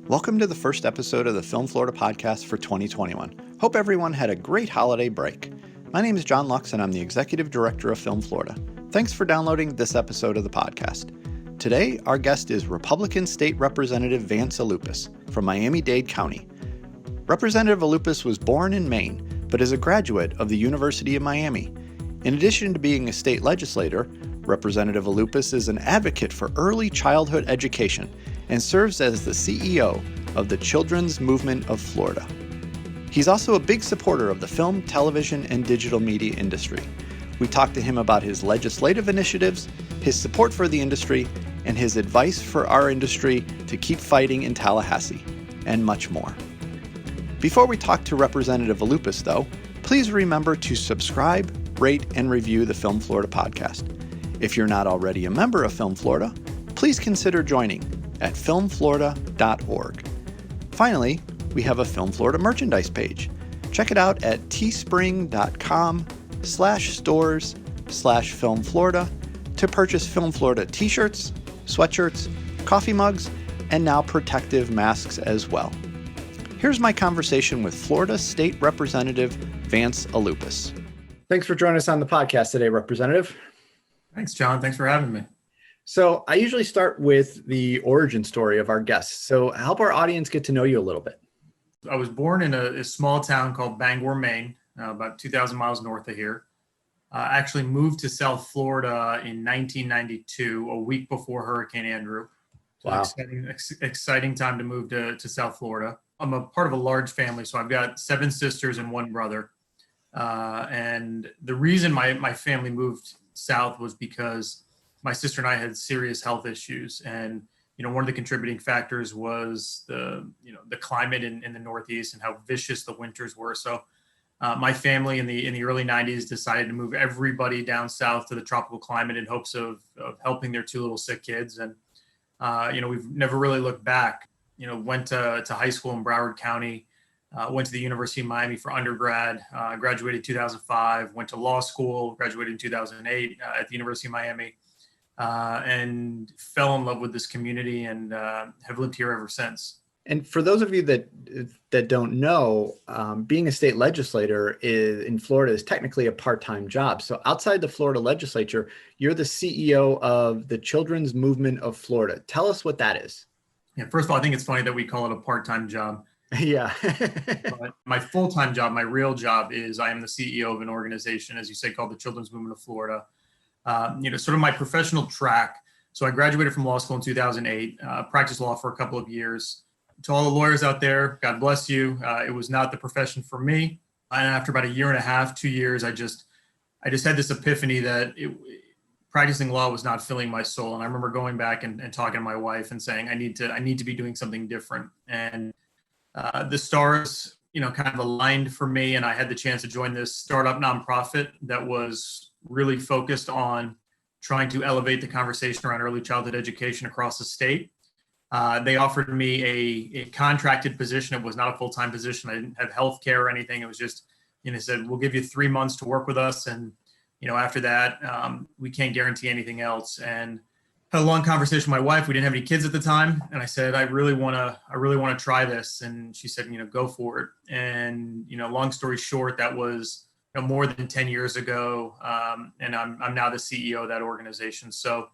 Welcome to the first episode of the Film Florida podcast for 2021. Hope everyone had a great holiday break. My name is John Lux and I'm the Executive Director of Film Florida. Thanks for downloading this episode of the podcast. Today, our guest is Republican State Representative Vance Aloupis from Miami-Dade County. Representative Aloupis was born in Maine, but is a graduate of the University of Miami. In addition to being a state legislator, Representative Aloupis is an advocate for early childhood education and serves as the CEO of the Children's Movement of Florida. He's also a big supporter of the film, television, and digital media industry. We talked to him about his legislative initiatives, his support for the industry, and his advice for our industry to keep fighting in Tallahassee, and much more. Before we talk to Representative Aloupis, though, please remember to subscribe, rate, and review the Film Florida podcast. If you're not already a member of Film Florida, please consider joining at filmflorida.org. Finally, we have a Film Florida merchandise page. Check it out at teespring.com/stores/filmflorida to purchase Film Florida t-shirts, sweatshirts, coffee mugs, and now protective masks as well. Here's my conversation with Florida State Representative Vance Aloupis. Thanks for joining us on the podcast today, Representative. Thanks, John. Thanks for having me. So I usually start with the origin story of our guests. So help our audience get to know you a little bit. I was born in a small town called Bangor, Maine, about 2,000 miles north of here. I actually moved to South Florida in 1992, a week before Hurricane Andrew. So wow. Exciting time to move to South Florida. I'm a part of a large family, so I've got 7 sisters and 1 brother. And the reason my family moved south was because my sister and I had serious health issues, and one of the contributing factors was the climate in the Northeast and how vicious the winters were. So my family in the early 90s decided to move everybody down south to the tropical climate in hopes of helping their 2 little sick kids. And we've never really looked back. Went to high school in Broward County, went to the University of Miami for undergrad, graduated in 2005, went to law school, graduated in 2008 at the University of Miami. And fell in love with this community and have lived here ever since. And for those of you that don't know, being a state legislator in Florida is technically a part-time job. So outside the Florida legislature, you're the CEO of the Children's Movement of Florida. Tell us what that is. Yeah, first of all, I think it's funny that we call it a part-time job. Yeah. But my full-time job, my real job is I am the CEO of an organization, as you say, called the Children's Movement of Florida. Sort of my professional track. So I graduated from law school in 2008, practiced law for a couple of years. To all the lawyers out there, God bless you. It was not the profession for me. And after about 2 years, I just had this epiphany that practicing law was not filling my soul. And I remember going back and talking to my wife and saying, I need to be doing something different. And the stars, kind of aligned for me. And I had the chance to join this startup nonprofit that was really focused on trying to elevate the conversation around early childhood education across the state. They offered me a contracted position. It was not a full-time position. I didn't have health care or anything. It was just, said, we'll give you 3 months to work with us. And, after that, we can't guarantee anything else. And had a long conversation with my wife. We didn't have any kids at the time. And I said, I really want to try this. And she said, go for it. And, long story short, that was more than 10 years ago. And I'm now the CEO of that organization. So,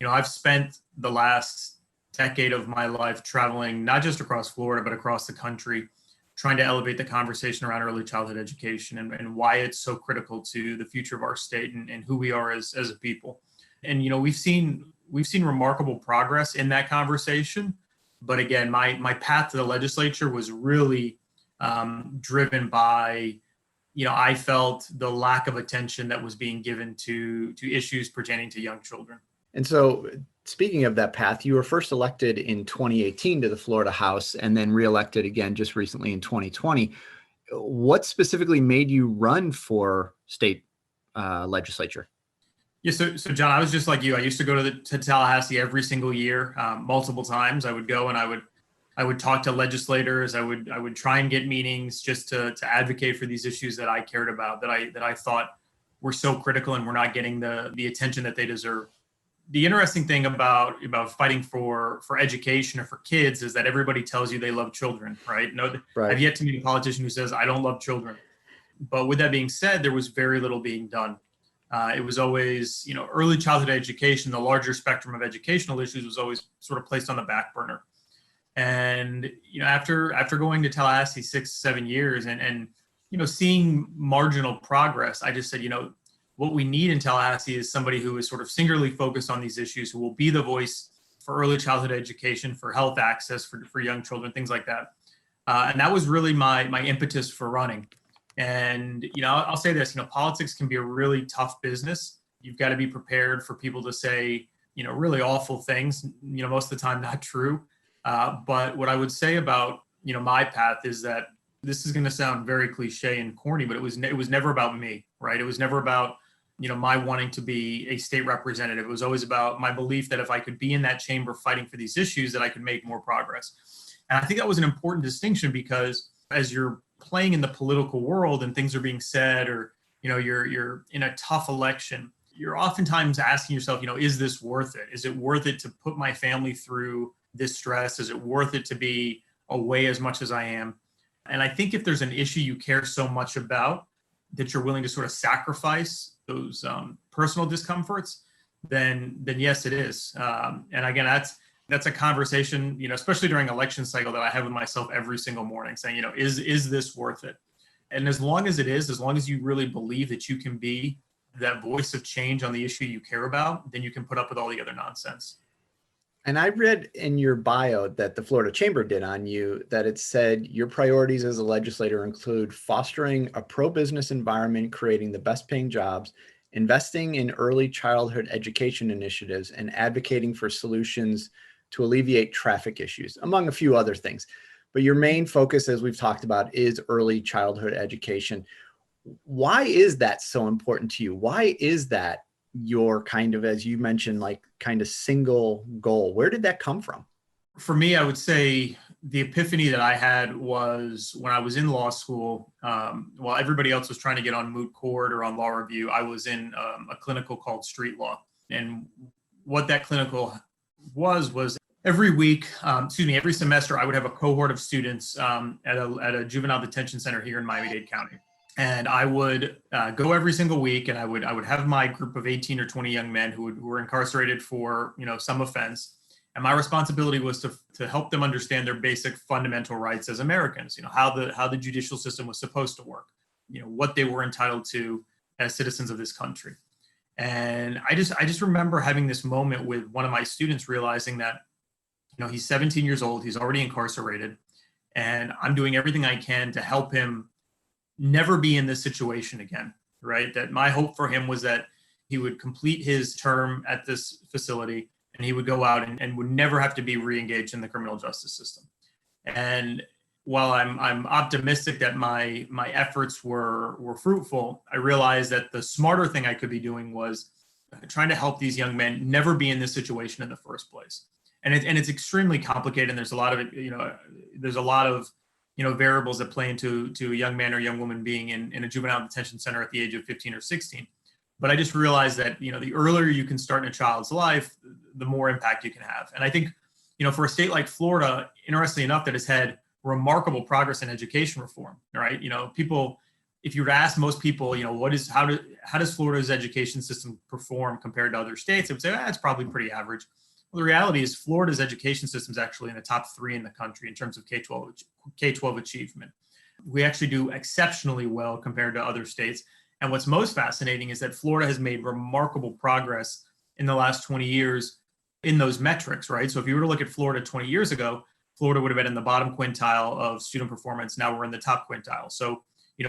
I've spent the last decade of my life traveling, not just across Florida, but across the country, trying to elevate the conversation around early childhood education and why it's so critical to the future of our state and who we are as a people. And, we've seen remarkable progress in that conversation. But again, my path to the legislature was really driven by, I felt the lack of attention that was being given to issues pertaining to young children. And so speaking of that path, you were first elected in 2018 to the Florida House and then reelected again just recently in 2020. What specifically made you run for state legislature? Yeah, so John, I was just like you. I used to go to Tallahassee every single year, multiple times. I would go and I would talk to legislators. I would try and get meetings just to advocate for these issues that I cared about, that I thought were so critical and were not getting the attention that they deserve. the interesting thing about fighting for education or for kids is that everybody tells you they love children, right? No, Right. I've yet to meet a politician who says, I don't love children. But with that being said, there was very little being done. It was always, early childhood education, the larger spectrum of educational issues was always sort of placed on the back burner. And, after going to Tallahassee 6-7 years and seeing marginal progress, I just said, what we need in Tallahassee is somebody who is sort of singularly focused on these issues, who will be the voice for early childhood education, for health access, for young children, things like that. And that was really my impetus for running. And, I'll say this, politics can be a really tough business. You've got to be prepared for people to say, really awful things, most of the time not true. But what I would say about, my path is that this is going to sound very cliche and corny, but it was never about me, right? It was never about, my wanting to be a state representative. It was always about my belief that if I could be in that chamber fighting for these issues, that I could make more progress. And I think that was an important distinction because as you're playing in the political world and things are being said, or, you're in a tough election, you're oftentimes asking yourself, is this worth it? Is it worth it to put my family through this stress? Is it worth it to be away as much as I am? And I think if there's an issue you care so much about that you're willing to sort of sacrifice those personal discomforts, then yes, it is. And again, that's a conversation, especially during election cycle, that I have with myself every single morning, saying, is this worth it? And as long as it is, as long as you really believe that you can be that voice of change on the issue you care about, then you can put up with all the other nonsense. And I read in your bio that the Florida Chamber did on you that it said your priorities as a legislator include fostering a pro-business environment, creating the best paying jobs, investing in early childhood education initiatives, and advocating for solutions to alleviate traffic issues, among a few other things. But your main focus, as we've talked about, is early childhood education. Why is that so important to you? Why is that your kind of, as you mentioned, like kind of single goal? Where did that come from? For me, I would say the epiphany that I had was when I was in law school. While everybody else was trying to get on moot court or on law review, I was in a clinical called street law. And what that clinical was every week, every semester, I would have a cohort of students at a juvenile detention center here in Miami-Dade County. And I would go every single week, and I would have my group of 18 or 20 young men who were incarcerated for some offense. And my responsibility was to help them understand their basic fundamental rights as Americans. How the judicial system was supposed to work. What they were entitled to as citizens of this country. And I just remember having this moment with one of my students, realizing that he's 17 years old, he's already incarcerated, and I'm doing everything I can to help him never be in this situation again, right? That my hope for him was that he would complete his term at this facility and he would go out and would never have to be re-engaged in the criminal justice system. And while I'm optimistic that my efforts were fruitful, I realized that the smarter thing I could be doing was trying to help these young men never be in this situation in the first place. And it's extremely complicated. And there's a lot of variables that play into a young man or young woman being in a juvenile detention center at the age of 15 or 16. But I just realized that, the earlier you can start in a child's life, the more impact you can have. And I think, for a state like Florida, interestingly enough, that has had remarkable progress in education reform, right? People, if you were to ask most people, how does Florida's education system perform compared to other states? They would say, it's probably pretty average. Well, the reality is Florida's education system is actually in the top 3 in the country in terms of K-12 achievement. We actually do exceptionally well compared to other states. And what's most fascinating is that Florida has made remarkable progress in the last 20 years in those metrics, right? So if you were to look at Florida 20 years ago, Florida would have been in the bottom quintile of student performance. Now we're in the top quintile. So,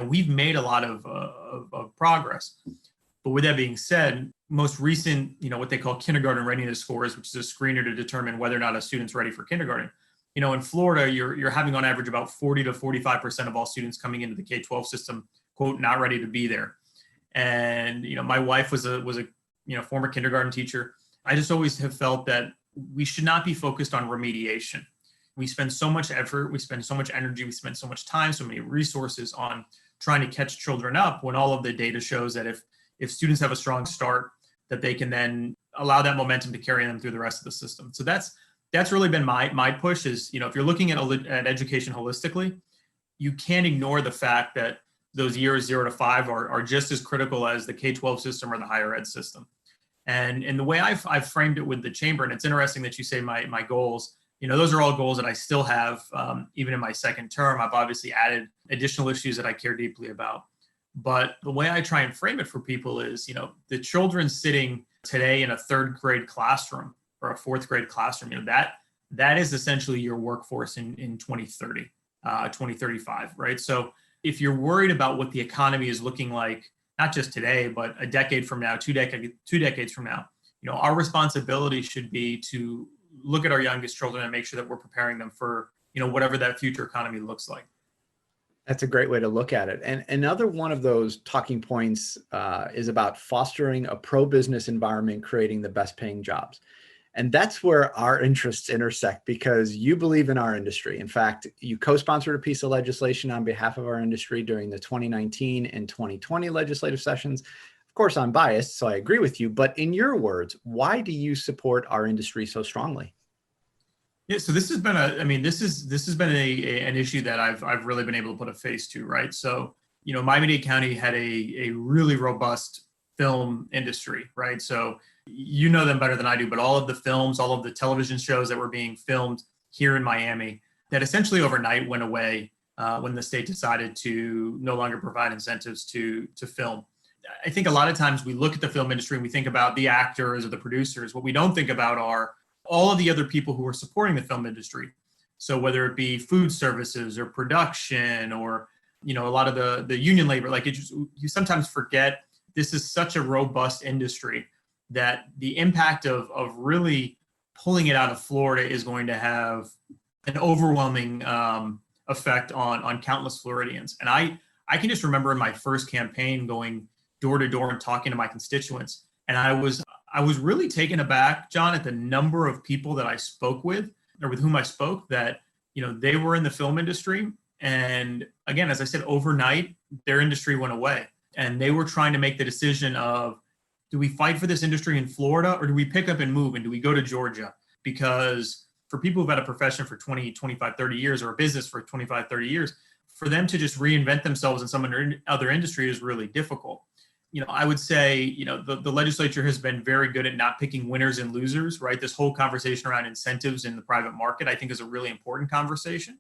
we've made a lot of progress. But with that being said, most recent, what they call kindergarten readiness scores, which is a screener to determine whether or not a student's ready for kindergarten. In Florida, you're having on average about 40 to 45% of all students coming into the K-12 system, quote, not ready to be there. And, my wife was a former kindergarten teacher. I just always have felt that we should not be focused on remediation. We spend so much effort, we spend so much energy, we spend so much time, so many resources on trying to catch children up, when all of the data shows that if students have a strong start, that they can then allow that momentum to carry them through the rest of the system. So that's really been my push is, if you're looking at education holistically, you can't ignore the fact that those years 0 to 5 are just as critical as the K-12 system or the higher ed system. And the way I've framed it with the chamber, and it's interesting that you say my goals, those are all goals that I still have, even in my second term. I've obviously added additional issues that I care deeply about. But the way I try and frame it for people is, the children sitting today in a 3rd grade classroom or a 4th grade classroom, that is essentially your workforce in 2030, 2035, right? So if you're worried about what the economy is looking like, not just today, but a decade from now, two decades from now, our responsibility should be to look at our youngest children and make sure that we're preparing them for, whatever that future economy looks like. That's a great way to look at it. And another one of those talking points is about fostering a pro-business environment, creating the best paying jobs. And that's where our interests intersect, because you believe in our industry. In fact, you co-sponsored a piece of legislation on behalf of our industry during the 2019 and 2020 legislative sessions. Of course, I'm biased, so I agree with you. But in your words, why do you support our industry so strongly? Yeah, so this has been an issue that I've really been able to put a face to, right? So, Miami-Dade County had a really robust film industry, right? So you know them better than I do, but all of the films, all of the television shows that were being filmed here in Miami that essentially overnight went away when the state decided to no longer provide incentives to film. I think a lot of times we look at the film industry and we think about the actors or the producers. What we don't think about are all of the other people who are supporting the film industry. So whether it be food services or production or, a lot of the union labor, you sometimes forget this is such a robust industry that the impact of really pulling it out of Florida is going to have an overwhelming effect on countless Floridians. And I can just remember in my first campaign going door to door and talking to my constituents. And I was really taken aback, John, at the number of people that I spoke with or with whom I spoke that, they were in the film industry. And again, as I said, overnight, their industry went away. And they were trying to make the decision of, do we fight for this industry in Florida or do we pick up and move and do we go to Georgia? Because for people who've had a profession for 20, 25, 30 years or a business for 25, 30 years, for them to just reinvent themselves in some other industry is really difficult. I would say, the legislature has been very good at not picking winners and losers, right? This whole conversation around incentives in the private market, I think, is a really important conversation.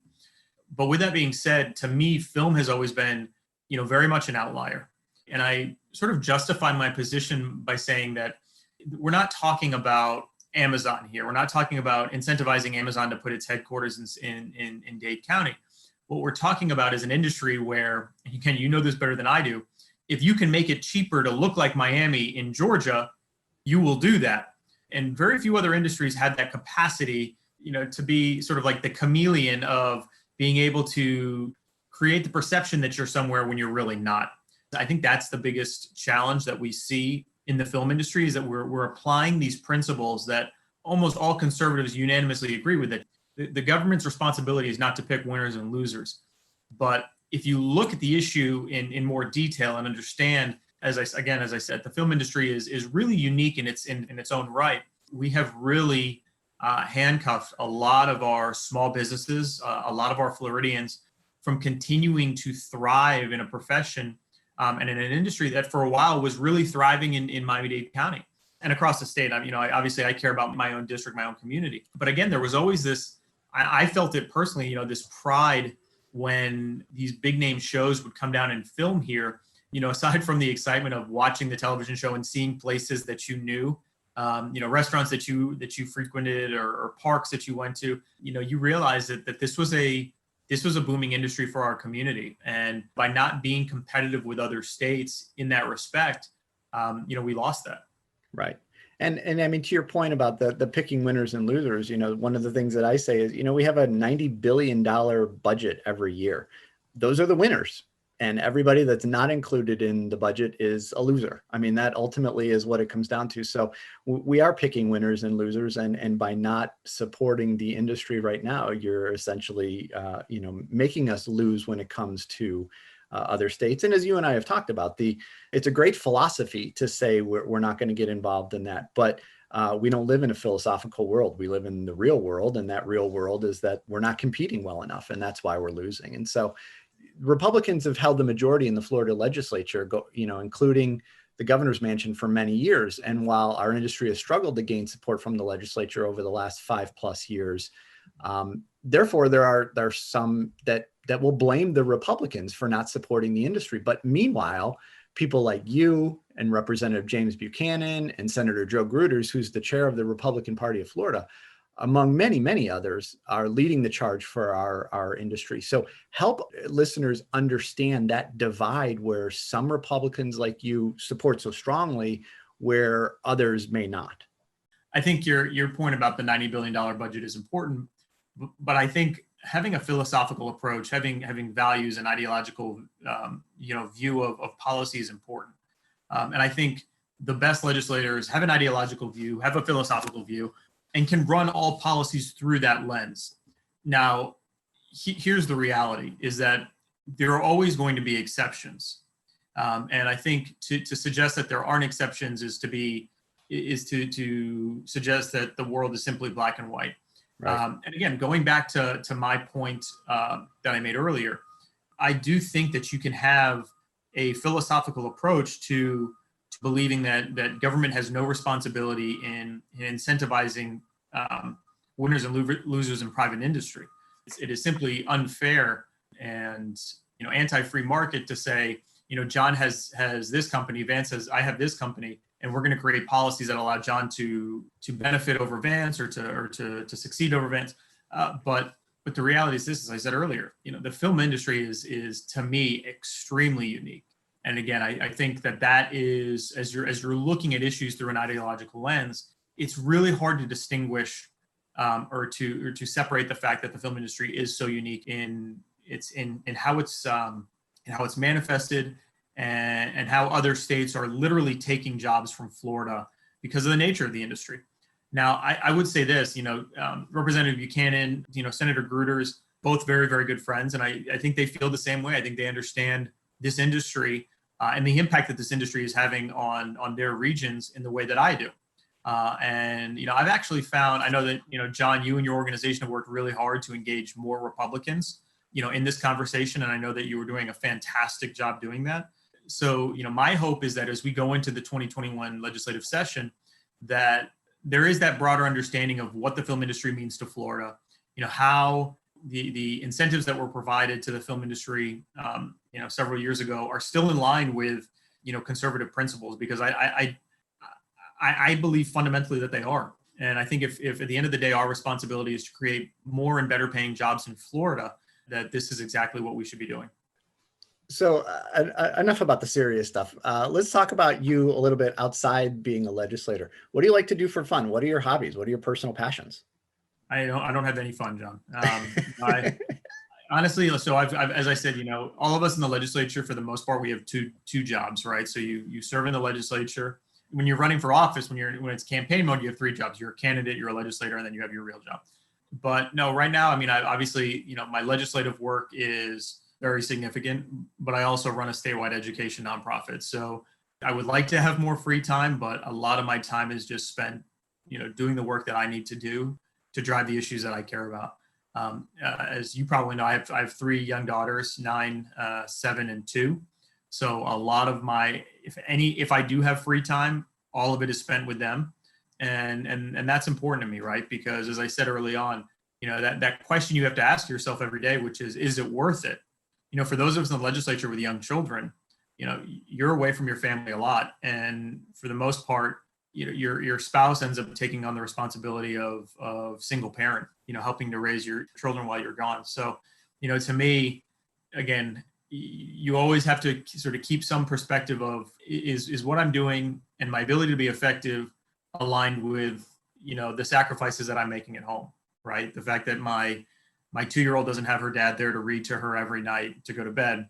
But with that being said, to me, film has always been, very much an outlier. And I sort of justify my position by saying that we're not talking about Amazon here. We're not talking about incentivizing Amazon to put its headquarters in Dade County. What we're talking about is an industry where, again, you know this better than I do, if you can make it cheaper to look like Miami in Georgia, you will do that. And very few other industries have that capacity, to be sort of like the chameleon of being able to create the perception that you're somewhere when you're really not. I think that's the biggest challenge that we see in the film industry is that we're applying these principles that almost all conservatives unanimously agree with, that the government's responsibility is not to pick winners and losers. But if you look at the issue in more detail and understand, as I said, the film industry is really unique in its own right. We have really handcuffed a lot of our small businesses, a lot of our Floridians from continuing to thrive in a profession and in an industry that for a while was really thriving in Miami-Dade County and across the state. Obviously I care about my own district, my own community. But again, there was always this, I felt it personally, this pride when these big name shows would come down and film here, aside from the excitement of watching the television show and seeing places that you knew, restaurants that you frequented or parks that you went to, you realize that this was a booming industry for our community. And by not being competitive with other states in that respect, we lost that. Right. And I mean, to your point about the picking winners and losers, one of the things that I say is, we have a $90 billion budget every year. Those are the winners. And everybody that's not included in the budget is a loser. I mean, that ultimately is what it comes down to. So we are picking winners and losers. And by not supporting the industry right now, you're essentially, making us lose when it comes to other states. And as you and I have talked about, it's a great philosophy to say we're not going to get involved in that. But We don't live in a philosophical world. We live in the real world, and that real world is that we're not competing well enough, and that's why we're losing. And so Republicans have held the majority in the Florida legislature, including the governor's mansion for many years. And while our industry has struggled to gain support from the legislature over the last 5+ years, therefore there are some that will blame the Republicans for not supporting the industry. But meanwhile, people like you and Representative James Buchanan and Senator Joe Gruters, who's the chair of the Republican Party of Florida, among many, many others, are leading the charge for our industry. So help listeners understand that divide where some Republicans like you support so strongly, where others may not. I think your point about the $90 billion budget is important, but I think having a philosophical approach, having values and ideological view of policy is important. And I think the best legislators have an ideological view, have a philosophical view, and can run all policies through that lens. Now, here's the reality, is that there are always going to be exceptions. And I think to suggest that there aren't exceptions is to suggest that the world is simply black and white. Right. And again, going back to my point that I made earlier, I do think that you can have a philosophical approach to believing that government has no responsibility in incentivizing winners and losers in private industry. It is simply unfair and anti-free market to say, John has this company, Vance says I have this company, and we're going to create policies that allow John to benefit over Vance or to succeed over Vance. But the reality is this, as I said earlier, the film industry is to me extremely unique. And again, I think that is, as you're looking at issues through an ideological lens, it's really hard to distinguish or to separate the fact that the film industry is so unique in how it's manifested and how other states are literally taking jobs from Florida because of the nature of the industry. Now, I would say this, Representative Buchanan, Senator Gruters, both very, very good friends. And I think they feel the same way. I think they understand this industry and the impact that this industry is having on their regions in the way that I do. And I've actually found, I know that, John, you and your organization have worked really hard to engage more Republicans, in this conversation. And I know that you were doing a fantastic job doing that. So, my hope is that as we go into the 2021 legislative session, that there is that broader understanding of what the film industry means to Florida, how the incentives that were provided to the film industry, several years ago are still in line with, conservative principles, because I believe fundamentally that they are. And I think if at the end of the day, our responsibility is to create more and better paying jobs in Florida, that this is exactly what we should be doing. So enough about the serious stuff. Let's talk about you a little bit outside being a legislator. What do you like to do for fun? What are your hobbies? What are your personal passions? I don't have any fun, John. Honestly, so I've as I said, all of us in the legislature, for the most part, we have two jobs, right? So you serve in the legislature. When you're running for office, when it's campaign mode, you have 3 jobs. You're a candidate, you're a legislator, and then you have your real job. But no, right now, I obviously, my legislative work is very significant, but I also run a statewide education nonprofit. So I would like to have more free time, but a lot of my time is just spent, doing the work that I need to do to drive the issues that I care about. As you probably know, I have 3 young daughters, 9, 7, and 2. So a lot of if I do have free time, all of it is spent with them. And that's important to me, right? Because as I said early on, that question you have to ask yourself every day, which is it worth it? For those of us in the legislature with young children, you're away from your family a lot. And for the most part, your spouse ends up taking on the responsibility of single parent, helping to raise your children while you're gone. So, to me, again, you always have to sort of keep some perspective of is what I'm doing and my ability to be effective aligned with, the sacrifices that I'm making at home, right? The fact that my 2-year-old doesn't have her dad there to read to her every night to go to bed.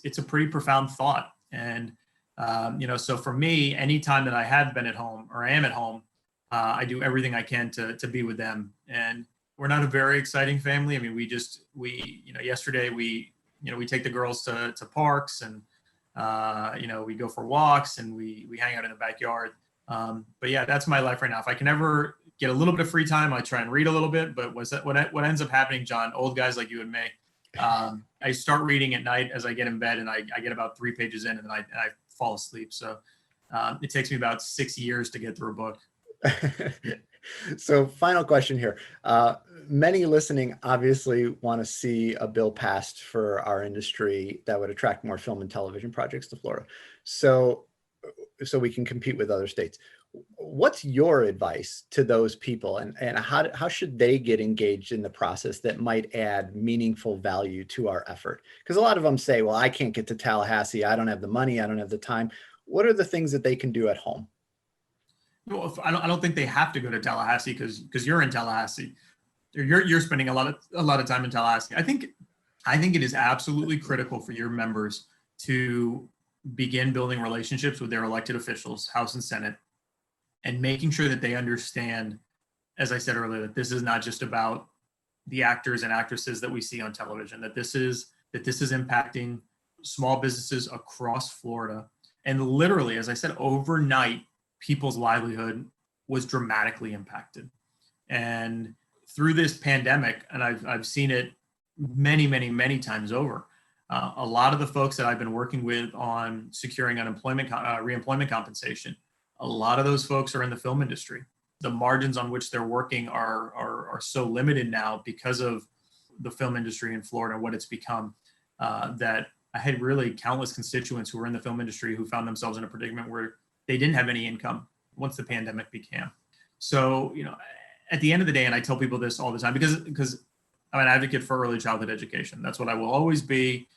It's a pretty profound thought. And, so for me, anytime that I have been at home or I am at home, I do everything I can to be with them. And we're not a very exciting family. Yesterday we take the girls to parks and, we go for walks and we hang out in the backyard. But yeah, that's my life right now. If I can ever get a little bit of free time, I try and read a little bit. But what ends up happening, John, old guys like you and me, I start reading at night as I get in bed, and I get about 3 pages in, and then I fall asleep. So it takes me about 6 years to get through a book. So final question here. Many listening obviously want to see a bill passed for our industry that would attract more film and television projects to Florida. So we can compete with other states. What's your advice to those people, and how should they get engaged in the process that might add meaningful value to our effort? Because a lot of them say, well, I can't get to Tallahassee. I don't have the money. I don't have the time. What are the things that they can do at home? Well, I don't think they have to go to Tallahassee because you're in Tallahassee. You're spending a lot of time in Tallahassee. I think it is absolutely critical for your members to begin building relationships with their elected officials, House and Senate, and making sure that they understand, as I said earlier, that this is not just about the actors and actresses that we see on television, that this is impacting small businesses across Florida. And literally, as I said, overnight, people's livelihood was dramatically impacted. And through this pandemic, and I've seen it many, many, many times over, a lot of the folks that I've been working with on securing reemployment compensation, a lot of those folks are in the film industry. The margins on which they're working are so limited now because of the film industry in Florida and what it's become, that I had really countless constituents who were in the film industry who found themselves in a predicament where they didn't have any income once the pandemic began. So, at the end of the day, and I tell people this all the time, because I'm an advocate for early childhood education. That's what I will always be,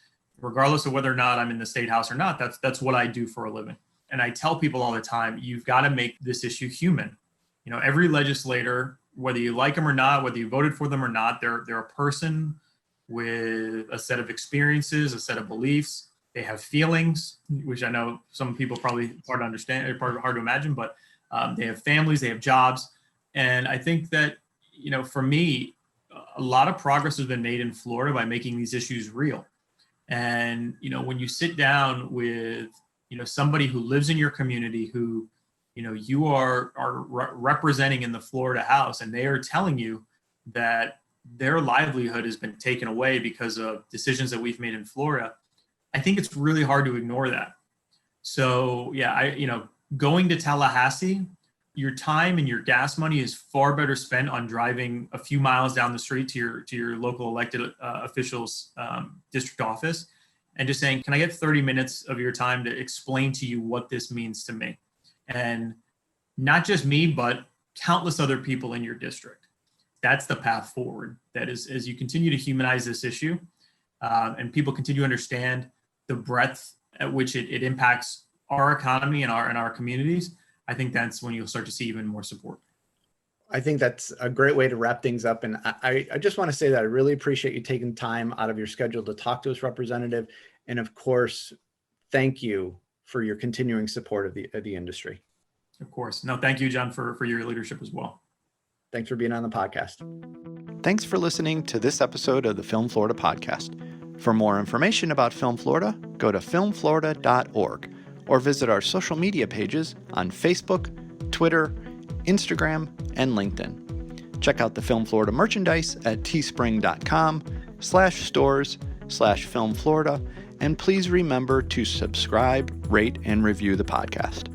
regardless of whether or not I'm in the state house or not. That's what I do for a living. And I tell people all the time, you've got to make this issue human. Every legislator, whether you like them or not, whether you voted for them or not, they're a person with a set of experiences, a set of beliefs. They have feelings, which I know some people probably hard to understand, or hard to imagine, but they have families, they have jobs. And I think that, for me, a lot of progress has been made in Florida by making these issues real. And, when you sit down with, somebody who lives in your community, who, you are representing in the Florida House, and they are telling you that their livelihood has been taken away because of decisions that we've made in Florida, I think it's really hard to ignore that. So yeah, going to Tallahassee, your time and your gas money is far better spent on driving a few miles down the street to your local elected officials district office and just saying, can I get 30 minutes of your time to explain to you what this means to me? And not just me, but countless other people in your district. That's the path forward. That is, as you continue to humanize this issue and people continue to understand the breadth at which it impacts our economy and our communities, I think that's when you'll start to see even more support. I think that's a great way to wrap things up. And I just want to say that I really appreciate you taking time out of your schedule to talk to us, Representative. And of course, thank you for your continuing support of the industry. Of course. No, thank you, John, for your leadership as well. Thanks for being on the podcast. Thanks for listening to this episode of the Film Florida podcast. For more information about Film Florida, go to filmflorida.org or visit our social media pages on Facebook, Twitter, Instagram, and LinkedIn. Check out the Film Florida merchandise at teespring.com/stores/Film Florida, and please remember to subscribe, rate, and review the podcast.